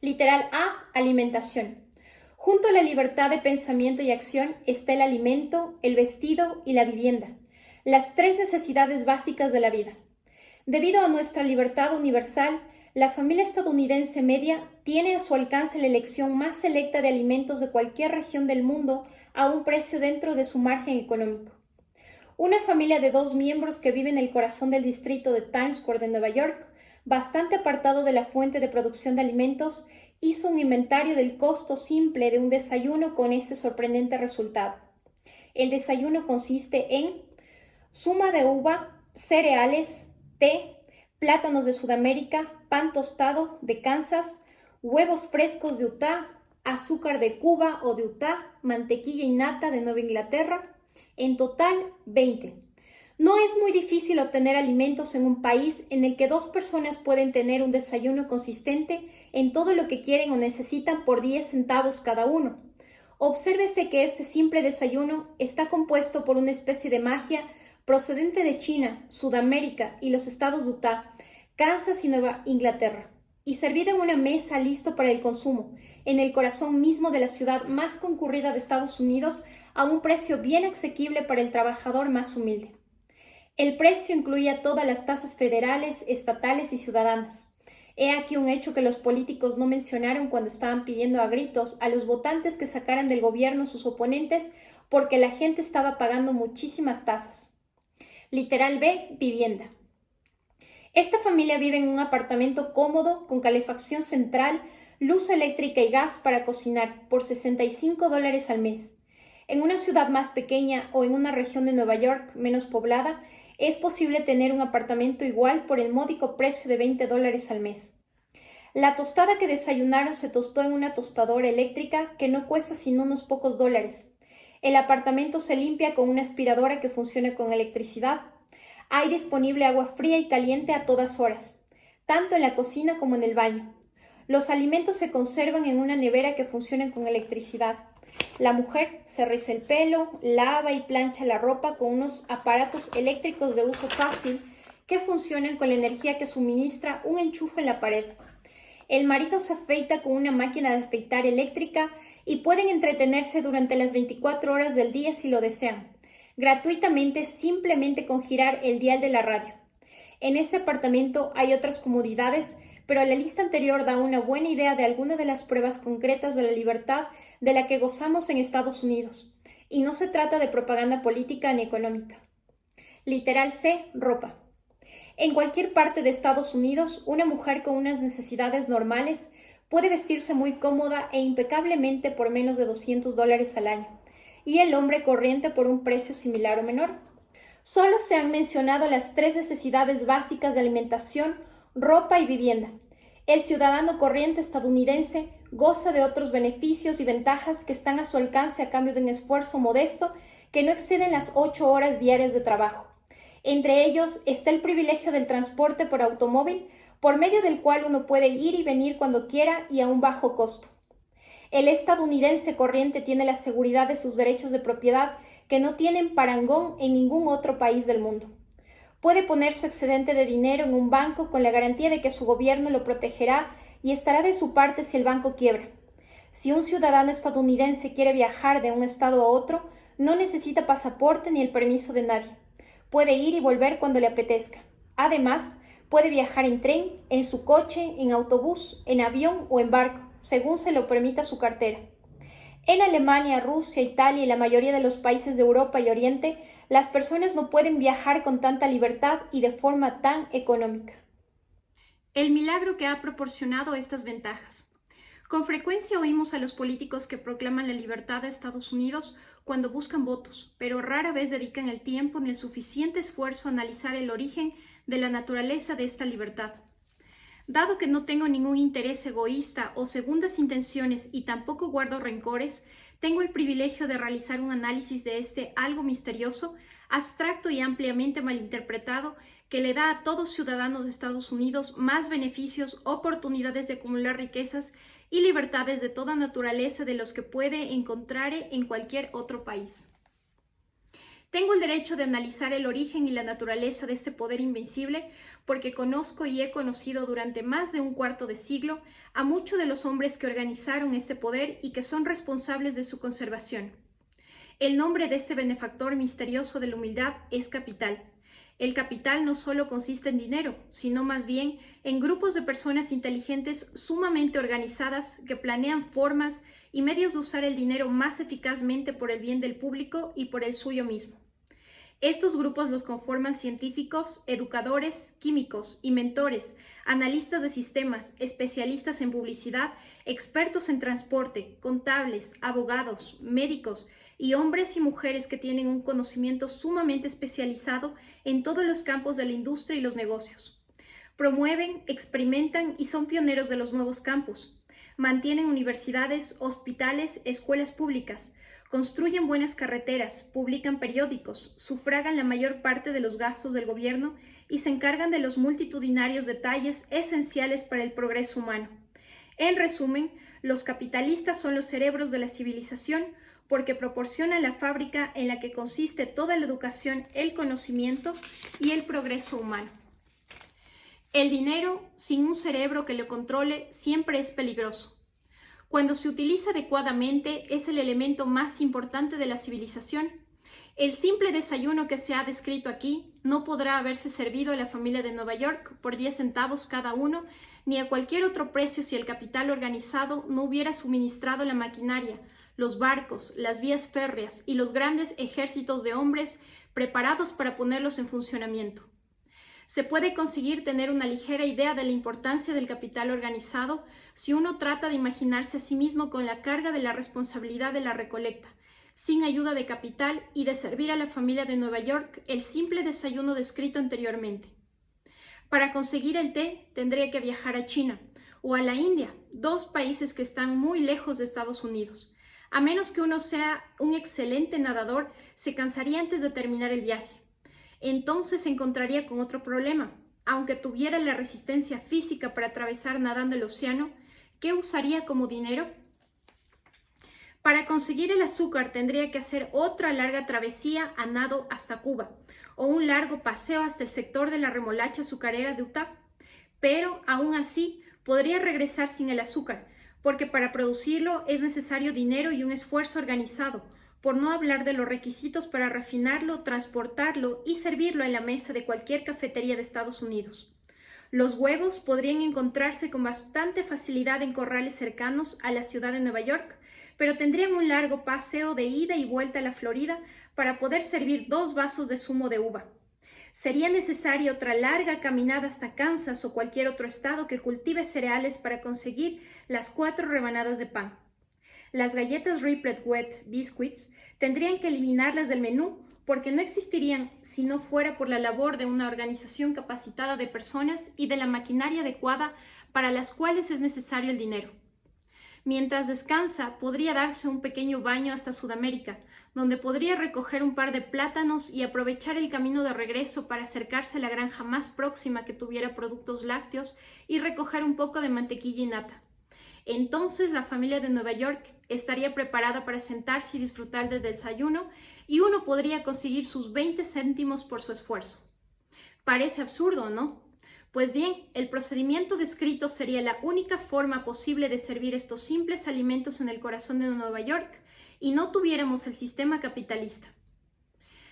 Literal A, alimentación. Junto a la libertad de pensamiento y acción está el alimento, el vestido y la vivienda, las tres necesidades básicas de la vida. Debido a nuestra libertad universal, la familia estadounidense media tiene a su alcance la elección más selecta de alimentos de cualquier región del mundo a un precio dentro de su margen económico. Una familia de 2 miembros que vive en el corazón del distrito de Times Square de Nueva York, bastante apartado de la fuente de producción de alimentos, hizo un inventario del costo simple de un desayuno con este sorprendente resultado. El desayuno consiste en zuma de uva, cereales, té, plátanos de Sudamérica, pan tostado de Kansas, huevos frescos de Utah, azúcar de Cuba o de Utah, mantequilla y nata de Nueva Inglaterra, en total 20. No es muy difícil obtener alimentos en un país en el que 2 personas pueden tener un desayuno consistente en todo lo que quieren o necesitan por 10 centavos cada uno. Obsérvese que este simple desayuno está compuesto por una especie de magia procedente de China, Sudamérica y los estados de Utah, Kansas y Nueva Inglaterra, y servido en una mesa listo para el consumo, en el corazón mismo de la ciudad más concurrida de Estados Unidos, a un precio bien asequible para el trabajador más humilde. El precio incluía todas las tasas federales, estatales y ciudadanas. He aquí un hecho que los políticos no mencionaron cuando estaban pidiendo a gritos a los votantes que sacaran del gobierno sus oponentes porque la gente estaba pagando muchísimas tasas. Literal B, vivienda. Esta familia vive en un apartamento cómodo, con calefacción central, luz eléctrica y gas para cocinar, por $65 al mes. En una ciudad más pequeña o en una región de Nueva York menos poblada, es posible tener un apartamento igual por el módico precio de $20 al mes. La tostada que desayunaron se tostó en una tostadora eléctrica que no cuesta sino unos pocos dólares. El apartamento se limpia con una aspiradora que funciona con electricidad. Hay disponible agua fría y caliente a todas horas, tanto en la cocina como en el baño. Los alimentos se conservan en una nevera que funciona con electricidad. La mujer se riza el pelo, lava y plancha la ropa con unos aparatos eléctricos de uso fácil que funcionan con la energía que suministra un enchufe en la pared. El marido se afeita con una máquina de afeitar eléctrica y pueden entretenerse durante las 24 horas del día si lo desean, gratuitamente simplemente con girar el dial de la radio. En este apartamento hay otras comodidades, pero la lista anterior da una buena idea de algunas de las pruebas concretas de la libertad de la que gozamos en Estados Unidos, y no se trata de propaganda política ni económica. Literal C. Ropa. En cualquier parte de Estados Unidos, una mujer con unas necesidades normales puede vestirse muy cómoda e impecablemente por menos de $200 al año, y el hombre corriente por un precio similar o menor. Solo se han mencionado las 3 necesidades básicas de alimentación, ropa y vivienda. El ciudadano corriente estadounidense goza de otros beneficios y ventajas que están a su alcance a cambio de un esfuerzo modesto que no exceden las 8 horas diarias de trabajo. Entre ellos está el privilegio del transporte por automóvil, por medio del cual uno puede ir y venir cuando quiera y a un bajo costo. El estadounidense corriente tiene la seguridad de sus derechos de propiedad que no tienen parangón en ningún otro país del mundo. Puede poner su excedente de dinero en un banco con la garantía de que su gobierno lo protegerá y estará de su parte si el banco quiebra. Si un ciudadano estadounidense quiere viajar de un estado a otro, no necesita pasaporte ni el permiso de nadie. Puede ir y volver cuando le apetezca. Además, puede viajar en tren, en su coche, en autobús, en avión o en barco, según se lo permita su cartera. En Alemania, Rusia, Italia y la mayoría de los países de Europa y Oriente, las personas no pueden viajar con tanta libertad y de forma tan económica. El milagro que ha proporcionado estas ventajas. Con frecuencia oímos a los políticos que proclaman la libertad de Estados Unidos cuando buscan votos, pero rara vez dedican el tiempo ni el suficiente esfuerzo a analizar el origen de la naturaleza de esta libertad. Dado que no tengo ningún interés egoísta o segundas intenciones y tampoco guardo rencores, tengo el privilegio de realizar un análisis de este algo misterioso, abstracto y ampliamente malinterpretado que le da a todo ciudadano de Estados Unidos más beneficios, oportunidades de acumular riquezas y libertades de toda naturaleza de los que puede encontrar en cualquier otro país. Tengo el derecho de analizar el origen y la naturaleza de este poder invencible porque conozco y he conocido durante más de un cuarto de siglo a muchos de los hombres que organizaron este poder y que son responsables de su conservación. El nombre de este benefactor misterioso de la humildad es capital. El capital no solo consiste en dinero, sino más bien en grupos de personas inteligentes sumamente organizadas que planean formas y medios de usar el dinero más eficazmente por el bien del público y por el suyo mismo. Estos grupos los conforman científicos, educadores, químicos, inventores, analistas de sistemas, especialistas en publicidad, expertos en transporte, contables, abogados, médicos y hombres y mujeres que tienen un conocimiento sumamente especializado en todos los campos de la industria y los negocios. Promueven, experimentan y son pioneros de los nuevos campos. Mantienen universidades, hospitales, escuelas públicas, construyen buenas carreteras, publican periódicos, sufragan la mayor parte de los gastos del gobierno y se encargan de los multitudinarios detalles esenciales para el progreso humano. En resumen, los capitalistas son los cerebros de la civilización porque proporcionan la fábrica en la que consiste toda la educación, el conocimiento y el progreso humano. El dinero, sin un cerebro que lo controle, siempre es peligroso. Cuando se utiliza adecuadamente, es el elemento más importante de la civilización. El simple desayuno que se ha descrito aquí no podrá haberse servido a la familia de Nueva York por 10 centavos cada uno, ni a cualquier otro precio si el capital organizado no hubiera suministrado la maquinaria, los barcos, las vías férreas y los grandes ejércitos de hombres preparados para ponerlos en funcionamiento. Se puede conseguir tener una ligera idea de la importancia del capital organizado si uno trata de imaginarse a sí mismo con la carga de la responsabilidad de la recolecta, sin ayuda de capital y de servir a la familia de Nueva York el simple desayuno descrito anteriormente. Para conseguir el té tendría que viajar a China o a la India, 2 países que están muy lejos de Estados Unidos. A menos que uno sea un excelente nadador, se cansaría antes de terminar el viaje. Entonces se encontraría con otro problema. Aunque tuviera la resistencia física para atravesar nadando el océano, ¿qué usaría como dinero? Para conseguir el azúcar tendría que hacer otra larga travesía a nado hasta Cuba, o un largo paseo hasta el sector de la remolacha azucarera de Utah. Pero, aún así, podría regresar sin el azúcar, porque para producirlo es necesario dinero y un esfuerzo organizado, por no hablar de los requisitos para refinarlo, transportarlo y servirlo en la mesa de cualquier cafetería de Estados Unidos. Los huevos podrían encontrarse con bastante facilidad en corrales cercanos a la ciudad de Nueva York, pero tendrían un largo paseo de ida y vuelta a la Florida para poder servir 2 vasos de zumo de uva. Sería necesaria otra larga caminada hasta Kansas o cualquier otro estado que cultive cereales para conseguir las 4 rebanadas de pan. Las galletas Riplet Wet Biscuits tendrían que eliminarlas del menú porque no existirían si no fuera por la labor de una organización capacitada de personas y de la maquinaria adecuada para las cuales es necesario el dinero. Mientras descansa, podría darse un pequeño baño hasta Sudamérica, donde podría recoger un par de plátanos y aprovechar el camino de regreso para acercarse a la granja más próxima que tuviera productos lácteos y recoger un poco de mantequilla y nata. Entonces la familia de Nueva York estaría preparada para sentarse y disfrutar del desayuno y uno podría conseguir sus 20 céntimos por su esfuerzo. Parece absurdo, ¿no? Pues bien, el procedimiento descrito sería la única forma posible de servir estos simples alimentos en el corazón de Nueva York y no tuviéramos el sistema capitalista.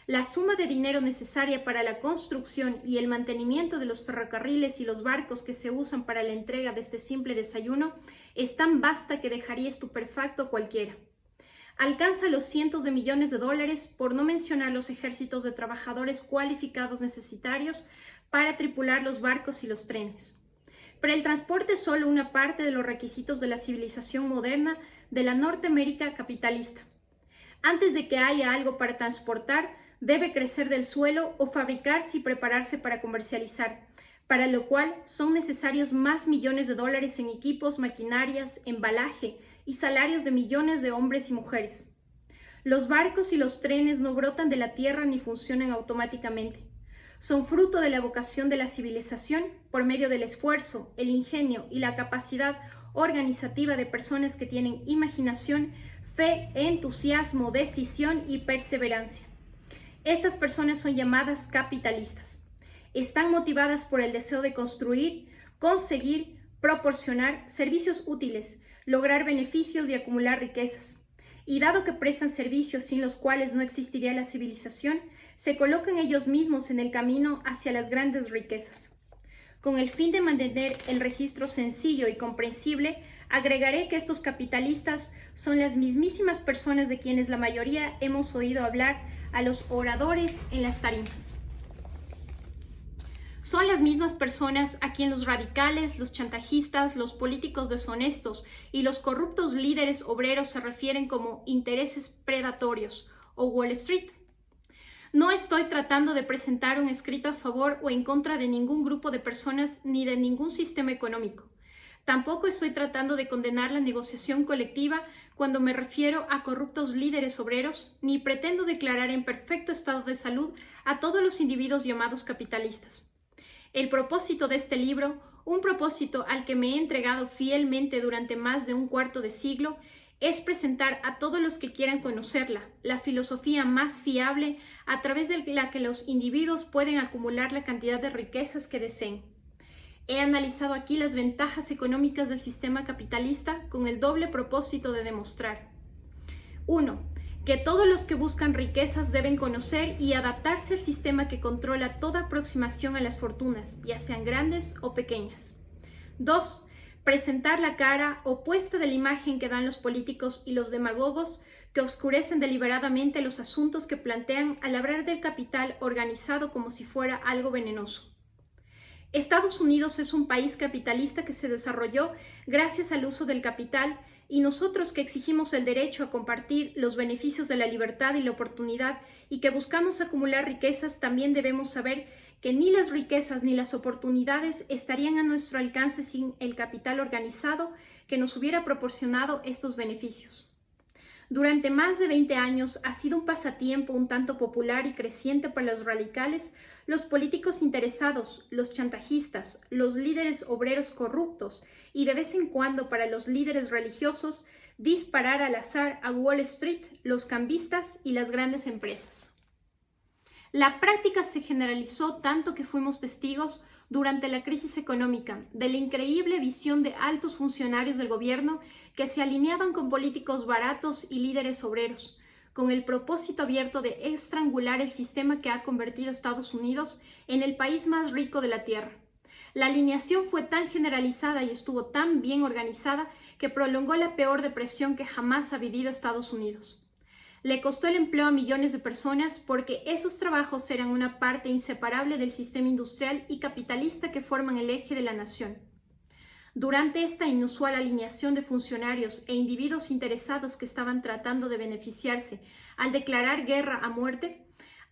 La suma de dinero necesaria para la construcción y el mantenimiento de los ferrocarriles y los barcos que se usan para la entrega de este simple desayuno es tan vasta que dejaría estupefacto a cualquiera. Alcanza los cientos de millones de dólares, por no mencionar los ejércitos de trabajadores cualificados necesarios para tripular los barcos y los trenes. Pero el transporte es solo una parte de los requisitos de la civilización moderna de la Norteamérica capitalista. Antes de que haya algo para transportar, debe crecer del suelo o fabricarse y prepararse para comercializar, para lo cual son necesarios más millones de dólares en equipos, maquinarias, embalaje y salarios de millones de hombres y mujeres. Los barcos y los trenes no brotan de la tierra ni funcionan automáticamente. Son fruto de la vocación de la civilización por medio del esfuerzo, el ingenio y la capacidad organizativa de personas que tienen imaginación, fe, entusiasmo, decisión y perseverancia. Estas personas son llamadas capitalistas. Están motivadas por el deseo de construir, conseguir, proporcionar servicios útiles, lograr beneficios y acumular riquezas. Y dado que prestan servicios sin los cuales no existiría la civilización, se colocan ellos mismos en el camino hacia las grandes riquezas. Con el fin de mantener el registro sencillo y comprensible, agregaré que estos capitalistas son las mismísimas personas de quienes la mayoría hemos oído hablar a los oradores en las tarimas. Son las mismas personas a quien los radicales, los chantajistas, los políticos deshonestos y los corruptos líderes obreros se refieren como intereses predatorios o Wall Street. No estoy tratando de presentar un escrito a favor o en contra de ningún grupo de personas ni de ningún sistema económico. Tampoco estoy tratando de condenar la negociación colectiva cuando me refiero a corruptos líderes obreros, ni pretendo declarar en perfecto estado de salud a todos los individuos llamados capitalistas. El propósito de este libro, un propósito al que me he entregado fielmente durante más de un cuarto de siglo, es presentar a todos los que quieran conocerla, la filosofía más fiable a través de la que los individuos pueden acumular la cantidad de riquezas que deseen. He analizado aquí las ventajas económicas del sistema capitalista con el doble propósito de demostrar: 1. Que todos los que buscan riquezas deben conocer y adaptarse al sistema que controla toda aproximación a las fortunas, ya sean grandes o pequeñas. 2. Presentar la cara opuesta de la imagen que dan los políticos y los demagogos que oscurecen deliberadamente los asuntos que plantean al hablar del capital organizado como si fuera algo venenoso. Estados Unidos es un país capitalista que se desarrolló gracias al uso del capital y nosotros que exigimos el derecho a compartir los beneficios de la libertad y la oportunidad y que buscamos acumular riquezas también debemos saber que ni las riquezas ni las oportunidades estarían a nuestro alcance sin el capital organizado que nos hubiera proporcionado estos beneficios. Durante más de 20 años ha sido un pasatiempo un tanto popular y creciente para los radicales, los políticos interesados, los chantajistas, los líderes obreros corruptos y de vez en cuando para los líderes religiosos disparar al azar a Wall Street, los cambistas y las grandes empresas. La práctica se generalizó tanto que fuimos testigos durante la crisis económica de la increíble visión de altos funcionarios del gobierno que se alineaban con políticos baratos y líderes obreros, con el propósito abierto de estrangular el sistema que ha convertido a Estados Unidos en el país más rico de la Tierra. La alineación fue tan generalizada y estuvo tan bien organizada que prolongó la peor depresión que jamás ha vivido Estados Unidos. Le costó el empleo a millones de personas porque esos trabajos eran una parte inseparable del sistema industrial y capitalista que forman el eje de la nación. Durante esta inusual alineación de funcionarios e individuos interesados que estaban tratando de beneficiarse al declarar guerra a muerte,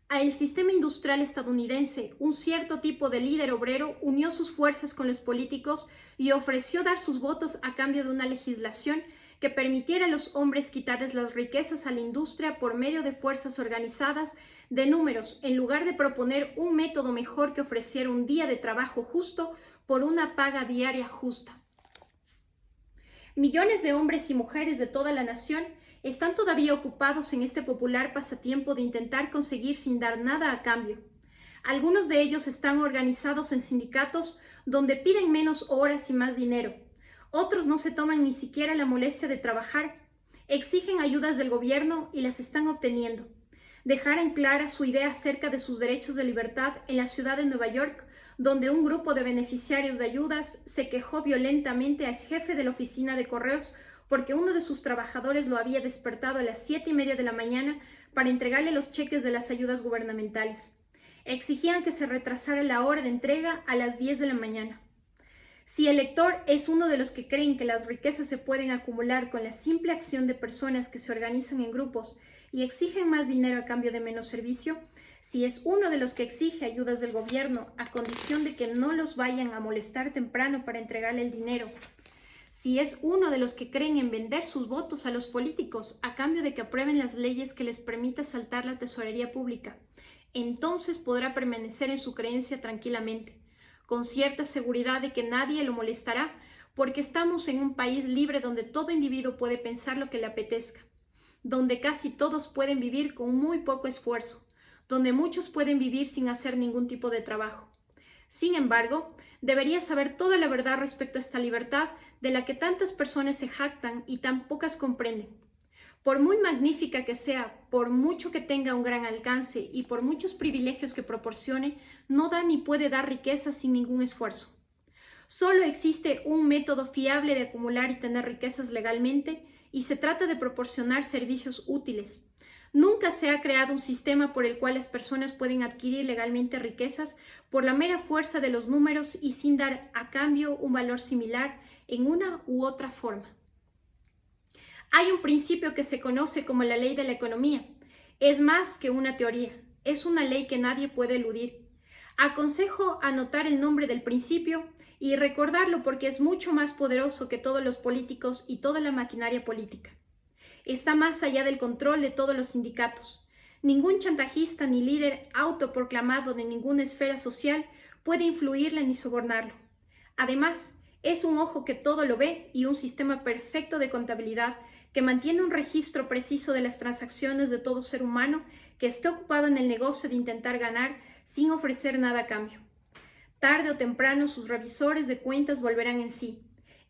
el sistema industrial estadounidense, un cierto tipo de líder obrero, unió sus fuerzas con los políticos y ofreció dar sus votos a cambio de una legislación que permitiera a los hombres quitarles las riquezas a la industria por medio de fuerzas organizadas de números, en lugar de proponer un método mejor que ofreciera un día de trabajo justo por una paga diaria justa. Millones de hombres y mujeres de toda la nación están todavía ocupados en este popular pasatiempo de intentar conseguir sin dar nada a cambio. Algunos de ellos están organizados en sindicatos donde piden menos horas y más dinero. Otros no se toman ni siquiera la molestia de trabajar, exigen ayudas del gobierno y las están obteniendo. Dejar en clara su idea acerca de sus derechos de libertad en la ciudad de Nueva York, donde un grupo de beneficiarios de ayudas se quejó violentamente al jefe de la oficina de correos porque uno de sus trabajadores lo había despertado a las 7:30 de la mañana para entregarle los cheques de las ayudas gubernamentales. Exigían que se retrasara la hora de entrega a las 10 de la mañana. Si el lector es uno de los que creen que las riquezas se pueden acumular con la simple acción de personas que se organizan en grupos y exigen más dinero a cambio de menos servicio, si es uno de los que exige ayudas del gobierno a condición de que no los vayan a molestar temprano para entregarle el dinero, si es uno de los que creen en vender sus votos a los políticos a cambio de que aprueben las leyes que les permita saltar la tesorería pública, entonces podrá permanecer en su creencia tranquilamente, con cierta seguridad de que nadie lo molestará, porque estamos en un país libre donde todo individuo puede pensar lo que le apetezca, donde casi todos pueden vivir con muy poco esfuerzo, donde muchos pueden vivir sin hacer ningún tipo de trabajo. Sin embargo, debería saber toda la verdad respecto a esta libertad de la que tantas personas se jactan y tan pocas comprenden. Por muy magnífica que sea, por mucho que tenga un gran alcance y por muchos privilegios que proporcione, no da ni puede dar riqueza sin ningún esfuerzo. Solo existe un método fiable de acumular y tener riquezas legalmente, y se trata de proporcionar servicios útiles. Nunca se ha creado un sistema por el cual las personas pueden adquirir legalmente riquezas por la mera fuerza de los números y sin dar a cambio un valor similar en una u otra forma. Hay un principio que se conoce como la ley de la economía. Es más que una teoría, es una ley que nadie puede eludir. Aconsejo anotar el nombre del principio y recordarlo porque es mucho más poderoso que todos los políticos y toda la maquinaria política. Está más allá del control de todos los sindicatos. Ningún chantajista ni líder autoproclamado de ninguna esfera social puede influirle ni sobornarlo. Además, es un ojo que todo lo ve y un sistema perfecto de contabilidad que mantiene un registro preciso de las transacciones de todo ser humano que esté ocupado en el negocio de intentar ganar sin ofrecer nada a cambio. Tarde o temprano sus revisores de cuentas volverán en sí,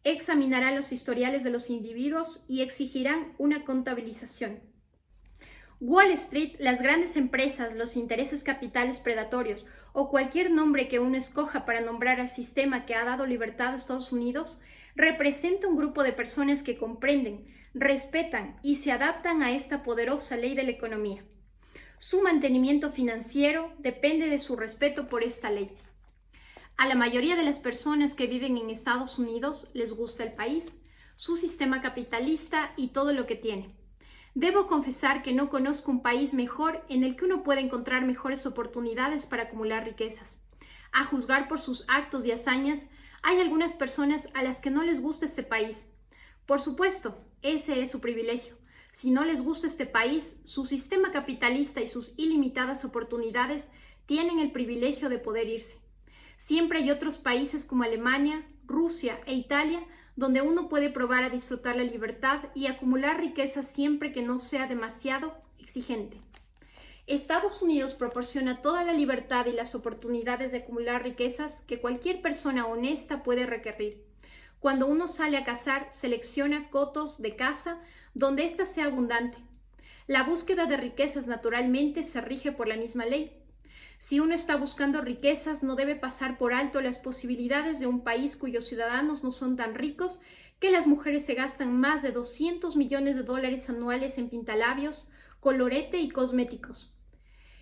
examinarán los historiales de los individuos y exigirán una contabilización. Wall Street, las grandes empresas, los intereses capitales predatorios o cualquier nombre que uno escoja para nombrar al sistema que ha dado libertad a Estados Unidos, representa un grupo de personas que comprenden, respetan y se adaptan a esta poderosa ley de la economía. Su mantenimiento financiero depende de su respeto por esta ley. A la mayoría de las personas que viven en Estados Unidos les gusta el país, su sistema capitalista y todo lo que tiene. Debo confesar que no conozco un país mejor en el que uno pueda encontrar mejores oportunidades para acumular riquezas. A juzgar por sus actos y hazañas, hay algunas personas a las que no les gusta este país. Por supuesto, ese es su privilegio. Si no les gusta este país, su sistema capitalista y sus ilimitadas oportunidades tienen el privilegio de poder irse. Siempre hay otros países como Alemania, Rusia e Italia donde uno puede probar a disfrutar la libertad y acumular riqueza siempre que no sea demasiado exigente. Estados Unidos proporciona toda la libertad y las oportunidades de acumular riquezas que cualquier persona honesta puede requerir. Cuando uno sale a cazar, selecciona cotos de caza donde ésta sea abundante. La búsqueda de riquezas naturalmente se rige por la misma ley. Si uno está buscando riquezas, no debe pasar por alto las posibilidades de un país cuyos ciudadanos no son tan ricos que las mujeres se gastan más de 200 millones de dólares anuales en pintalabios, colorete y cosméticos.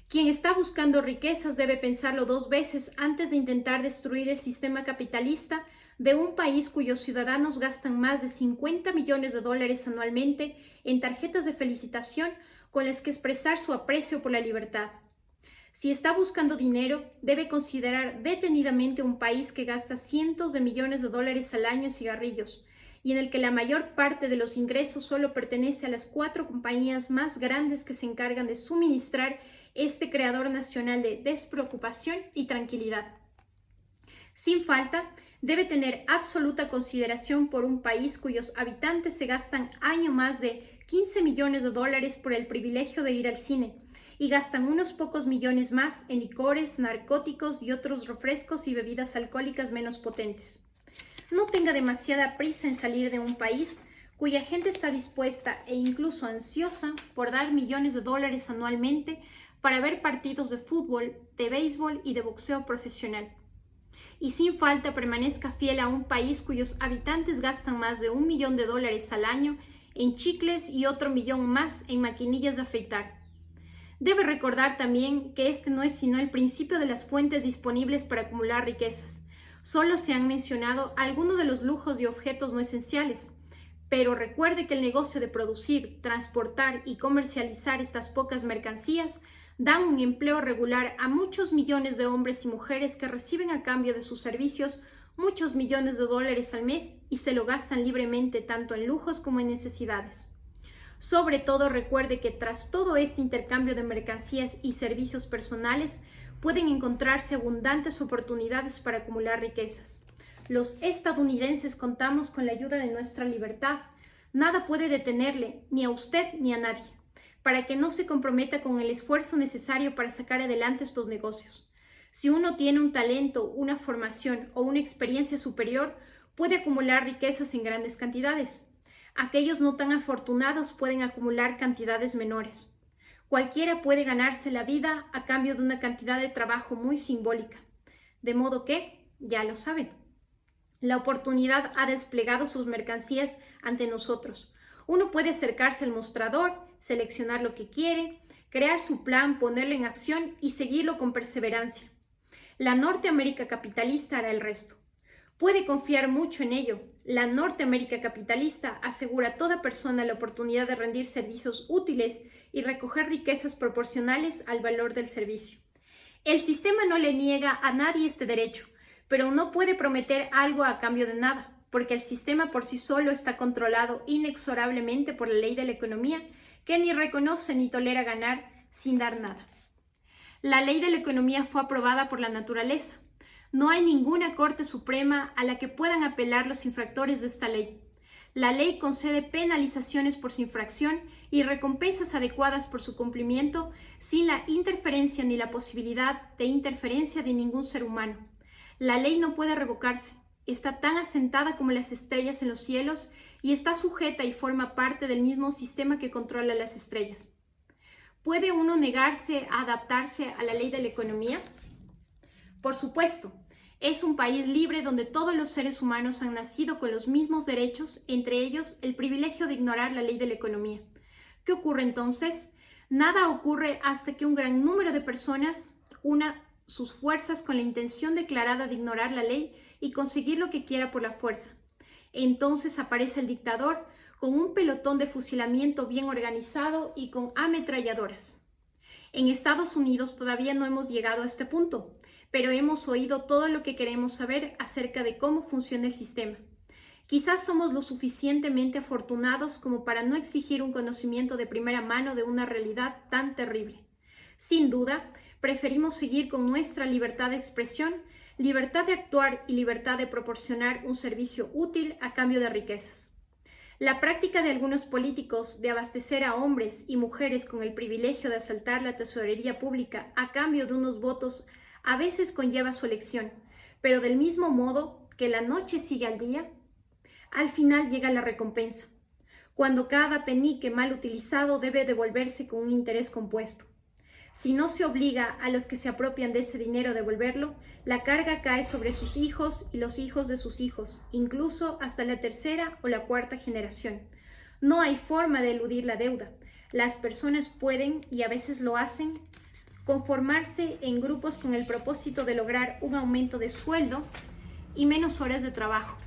Quien está buscando riquezas debe pensarlo 2 veces antes de intentar destruir el sistema capitalista de un país cuyos ciudadanos gastan más de 50 millones de dólares anualmente en tarjetas de felicitación con las que expresar su aprecio por la libertad. Si está buscando dinero, debe considerar detenidamente un país que gasta cientos de millones de dólares al año en cigarrillos y en el que la mayor parte de los ingresos solo pertenece a las 4 compañías más grandes que se encargan de suministrar este creador nacional de despreocupación y tranquilidad. Sin falta, debe tener absoluta consideración por un país cuyos habitantes se gastan año más de 15 millones de dólares por el privilegio de ir al cine y gastan unos pocos millones más en licores, narcóticos y otros refrescos y bebidas alcohólicas menos potentes. No tenga demasiada prisa en salir de un país cuya gente está dispuesta e incluso ansiosa por dar millones de dólares anualmente para ver partidos de fútbol, de béisbol y de boxeo profesional. Y sin falta permanezca fiel a un país cuyos habitantes gastan más de $1 millón al año en chicles y otro millón más en maquinillas de afeitar. Debe recordar también que este no es sino el principio de las fuentes disponibles para acumular riquezas. Solo se han mencionado algunos de los lujos y objetos no esenciales, pero recuerde que el negocio de producir, transportar y comercializar estas pocas mercancías dan un empleo regular a muchos millones de hombres y mujeres que reciben a cambio de sus servicios muchos millones de dólares al mes y se lo gastan libremente tanto en lujos como en necesidades. Sobre todo, recuerde que tras todo este intercambio de mercancías y servicios personales pueden encontrarse abundantes oportunidades para acumular riquezas. Los estadounidenses contamos con la ayuda de nuestra libertad. Nada puede detenerle, ni a usted ni a nadie, para que no se comprometa con el esfuerzo necesario para sacar adelante estos negocios. Si uno tiene un talento, una formación o una experiencia superior, puede acumular riquezas en grandes cantidades. Aquellos no tan afortunados pueden acumular cantidades menores. Cualquiera puede ganarse la vida a cambio de una cantidad de trabajo muy simbólica. De modo que, ya lo saben, la oportunidad ha desplegado sus mercancías ante nosotros. Uno puede acercarse al mostrador, seleccionar lo que quiere, crear su plan, ponerlo en acción y seguirlo con perseverancia. La Norteamérica capitalista hará el resto. Puede confiar mucho en ello. La Norteamérica capitalista asegura a toda persona la oportunidad de rendir servicios útiles y recoger riquezas proporcionales al valor del servicio. El sistema no le niega a nadie este derecho, pero no puede prometer algo a cambio de nada, porque el sistema por sí solo está controlado inexorablemente por la ley de la economía, que ni reconoce ni tolera ganar sin dar nada. La ley de la economía fue aprobada por la naturaleza. No hay ninguna Corte Suprema a la que puedan apelar los infractores de esta ley. La ley concede penalizaciones por su infracción y recompensas adecuadas por su cumplimiento sin la interferencia ni la posibilidad de interferencia de ningún ser humano. La ley no puede revocarse. Está tan asentada como las estrellas en los cielos y está sujeta y forma parte del mismo sistema que controla las estrellas. ¿Puede uno negarse a adaptarse a la ley de la economía? Por supuesto. Es un país libre donde todos los seres humanos han nacido con los mismos derechos, entre ellos el privilegio de ignorar la ley de la economía. ¿Qué ocurre entonces? Nada ocurre hasta que un gran número de personas una sus fuerzas con la intención declarada de ignorar la ley y conseguir lo que quiera por la fuerza. Entonces aparece el dictador con un pelotón de fusilamiento bien organizado y con ametralladoras. En Estados Unidos todavía no hemos llegado a este punto, pero hemos oído todo lo que queremos saber acerca de cómo funciona el sistema. Quizás somos lo suficientemente afortunados como para no exigir un conocimiento de primera mano de una realidad tan terrible. Sin duda, preferimos seguir con nuestra libertad de expresión, libertad de actuar y libertad de proporcionar un servicio útil a cambio de riquezas. La práctica de algunos políticos de abastecer a hombres y mujeres con el privilegio de asaltar la tesorería pública a cambio de unos votos a veces conlleva su elección, pero del mismo modo que la noche sigue al día, al final llega la recompensa, cuando cada penique mal utilizado debe devolverse con un interés compuesto. Si no se obliga a los que se apropian de ese dinero a devolverlo, la carga cae sobre sus hijos y los hijos de sus hijos, incluso hasta la tercera o la cuarta generación. No hay forma de eludir la deuda. Las personas pueden, y a veces lo hacen, conformarse en grupos con el propósito de lograr un aumento de sueldo y menos horas de trabajo.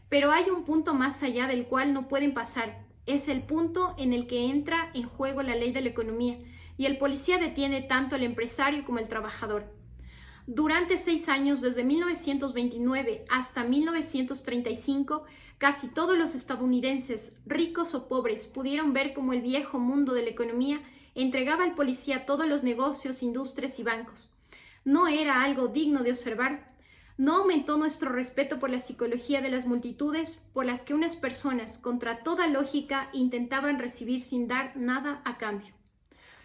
Pero hay un punto más allá del cual no pueden pasar. Es el punto en el que entra en juego la ley de la economía y el policía detiene tanto al empresario como al trabajador. Durante 6 años, desde 1929 hasta 1935, casi todos los estadounidenses, ricos o pobres, pudieron ver cómo el viejo mundo de la economía entregaba al policía todos los negocios, industrias y bancos. No era algo digno de observar. No aumentó nuestro respeto por la psicología de las multitudes, por las que unas personas, contra toda lógica, intentaban recibir sin dar nada a cambio.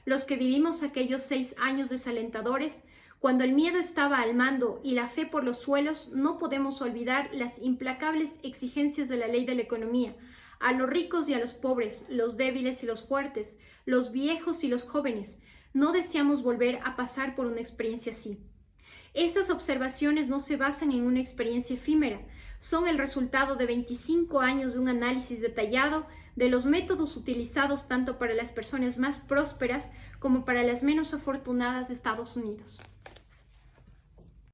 Los que vivimos aquellos 6 años desalentadores, cuando el miedo estaba al mando y la fe por los suelos, no podemos olvidar las implacables exigencias de la ley de la economía, a los ricos y a los pobres, los débiles y los fuertes, los viejos y los jóvenes. No deseamos volver a pasar por una experiencia así. Estas observaciones no se basan en una experiencia efímera, son el resultado de 25 años de un análisis detallado de los métodos utilizados tanto para las personas más prósperas como para las menos afortunadas de Estados Unidos.